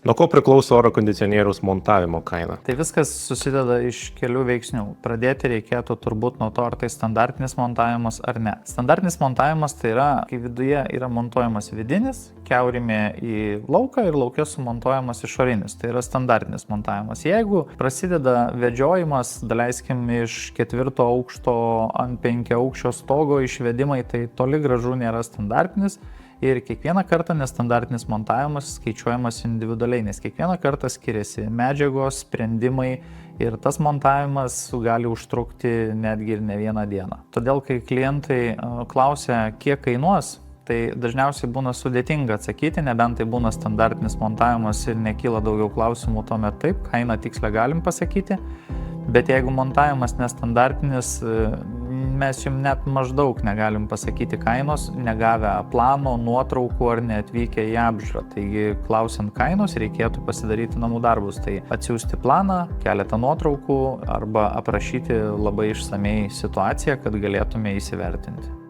Nuo ko priklauso oro kondicionieriaus montavimo kaina? Tai viskas susideda iš kelių veiksnių. Pradėti reikėtų turbūt nuo to, ar tai standartinis montavimas ar ne. Standartinis montavimas tai yra, kai viduje yra montuojamas vidinis, kiaurime į lauką ir lauke sumontuojamas išorinis. Tai yra standartinis montavimas. Jeigu prasideda vedžiojimas, daleiskim, iš 4 aukšto ant 5 aukščio stogo išvedimai, tai toli gražu nėra standartinis. Ir kiekvieną kartą nestandartinis montavimas skaičiuojamas individualiai, nes kiekvieną kartą skiriasi medžiagos, sprendimai ir tas montavimas gali užtrukti netgi ir ne vieną dieną. Todėl, kai klientai klausia, kiek kainuos, tai dažniausiai būna sudėtinga atsakyti, nebent tai būna standartinis montavimas ir nekyla daugiau klausimų, tuomet taip, kainą tiksliai galim pasakyti. Bet jeigu montavimas nestandartinis, mes jums net maždaug negalim pasakyti kainos, negavę plano, nuotraukų ar neatvykę į apžiūrą. Taigi, klausiant kainos, reikėtų pasidaryti namų darbus. Tai atsiųsti planą, keletą nuotraukų arba aprašyti labai išsamei situaciją, kad galėtume įsivertinti.